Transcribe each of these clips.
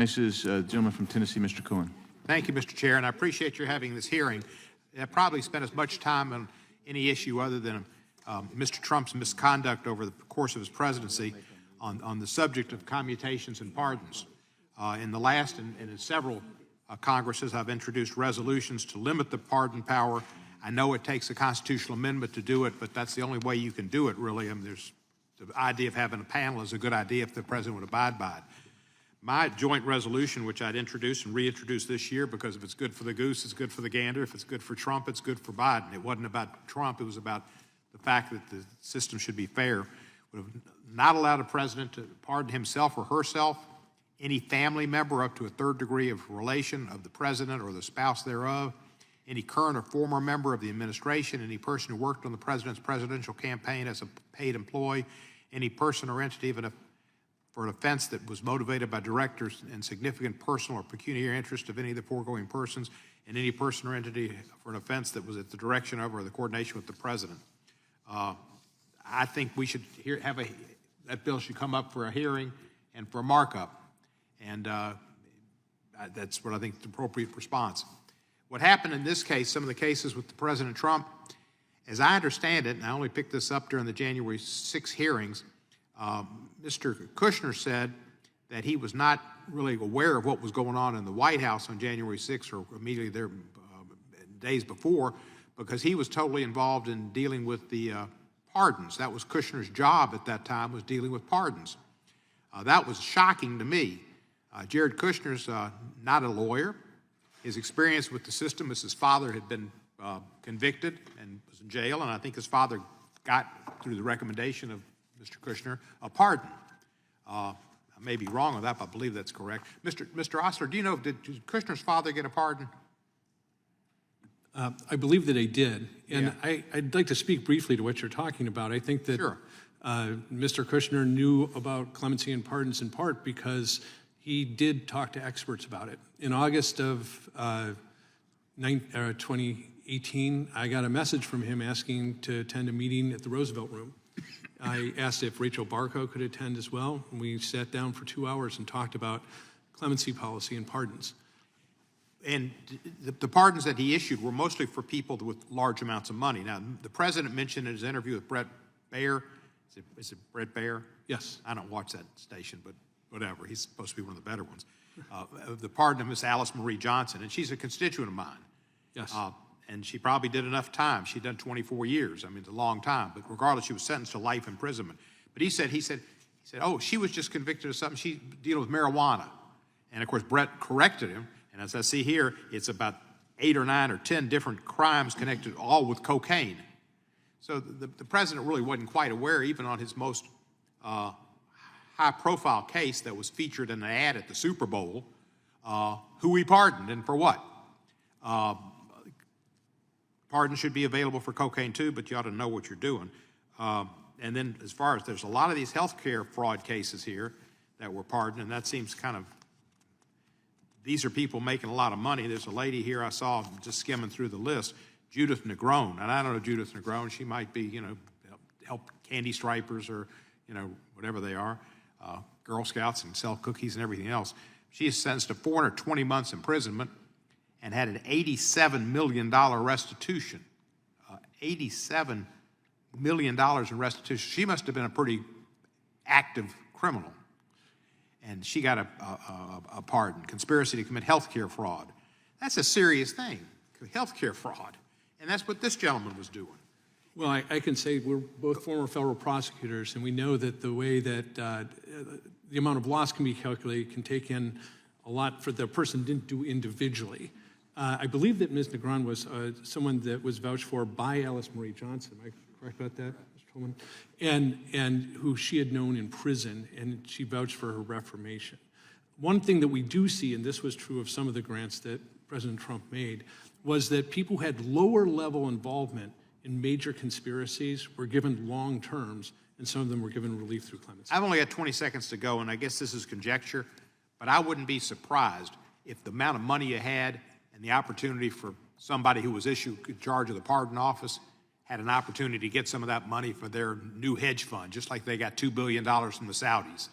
This is gentleman from Tennessee, Mr. Cohen. Thank you, Mr. Chair, and I appreciate your having this hearing. I probably spent as much time on any issue other than Mr. Trump's misconduct over the course of his presidency on the subject of commutations and pardons. In the last and in several Congresses, I've introduced resolutions to limit the pardon power. I know it takes a constitutional amendment to do it, but that's the only way you can do it, really. I mean, there's the idea of having a panel is a good idea if the president would abide by it. My joint resolution, which I'd introduce and reintroduce this year, because if it's good for the goose, it's good for the gander. If it's good for Trump, it's good for Biden. It wasn't about Trump. It was about the fact that the system should be fair. Would have not allowed a president to pardon himself or herself, any family member up to a third degree of relation of the president or the spouse thereof, any current or former member of the administration, any person who worked on the president's presidential campaign as a paid employee, any person or entity even if for an offense that was motivated by directors and significant personal or pecuniary interest of any of the foregoing persons, and any person or entity for an offense that was at the direction of or the coordination with the president. I think we should that bill should come up for a hearing and for a markup, and that's what I think is the appropriate response. What happened in this case, some of the cases with the President Trump, as I understand it, and I only picked this up during the January 6 hearings, Mr. Kushner said that he was not really aware of what was going on in the White House on January 6th or immediately there days before, because he was totally involved in dealing with the pardons. That was Kushner's job at that time, was dealing with pardons. That was shocking to me. Jared Kushner's not a lawyer. His experience with the system is his father had been convicted and was in jail, and I think his father got, through the recommendation of Mr. Kushner, a pardon. I may be wrong on that, but I believe that's correct. Mr. Osler, do you know, did Kushner's father get a pardon? I believe that he did, and yeah. I'd like to speak briefly to what you're talking about. I think that sure. Mr. Kushner knew about clemency and pardons in part because he did talk to experts about it. In August of 2018, I got a message from him asking to attend a meeting at the Roosevelt Room. I asked if Rachel Barco could attend as well, and we sat down for 2 hours and talked about clemency policy and pardons. And the pardons that he issued were mostly for people with large amounts of money. Now, the president mentioned in his interview with Brett Baer, is it Brett Baer? Yes. I don't watch that station, but whatever. He's supposed to be one of the better ones. The pardon of Miss Alice Marie Johnson, and she's a constituent of mine. Yes. And she probably did enough time. She'd done 24 years. I mean, it's a long time. But regardless, she was sentenced to life imprisonment. But he said, oh, she was just convicted of something. She's dealing with marijuana. And of course, Brett corrected him. And as I see here, it's about 8 or 9 or 10 different crimes connected, all with cocaine. So the president really wasn't quite aware, even on his most high-profile case that was featured in an ad at the Super Bowl, who he pardoned and for what. Pardon should be available for cocaine too, but you ought to know what you're doing. And then as far as there's a lot of these health care fraud cases here that were pardoned, and that seems kind of, these are people making a lot of money. There's a lady here I saw just skimming through the list, Judith Negron, and I don't know Judith Negron. She might be, you know, help candy stripers or, you know, whatever they are, Girl Scouts and sell cookies and everything else. She is sentenced to 420 months imprisonment and had an $87 million restitution. $87 million in restitution. She must have been a pretty active criminal. And she got a pardon. Conspiracy to commit health care fraud. That's a serious thing, health care fraud. And that's what this gentleman was doing. Well, I can say we're both former federal prosecutors, and we know that the way that the amount of loss can be calculated can take in a lot for the person didn't do individually. I believe that Ms. Negron was someone that was vouched for by Alice Marie Johnson. Am I correct about that, Mr. Coleman? And who she had known in prison, and she vouched for her reformation. One thing that we do see, and this was true of some of the grants that President Trump made, was that people who had lower level involvement in major conspiracies were given long terms, and some of them were given relief through clemency. I've only got 20 seconds to go, and I guess this is conjecture, but I wouldn't be surprised if the amount of money you had and the opportunity for somebody who was issued in charge of the pardon office had an opportunity to get some of that money for their new hedge fund, just like they got $2 billion from the Saudis.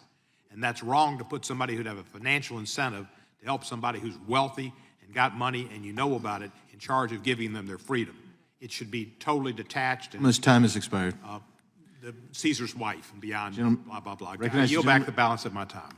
And that's wrong to put somebody who'd have a financial incentive to help somebody who's wealthy and got money and you know about it in charge of giving them their freedom. It should be totally detached and Gentleman's time has expired. the Caesar's wife and beyond, blah, blah, blah. I recognize the yield back gentleman- the balance of my time.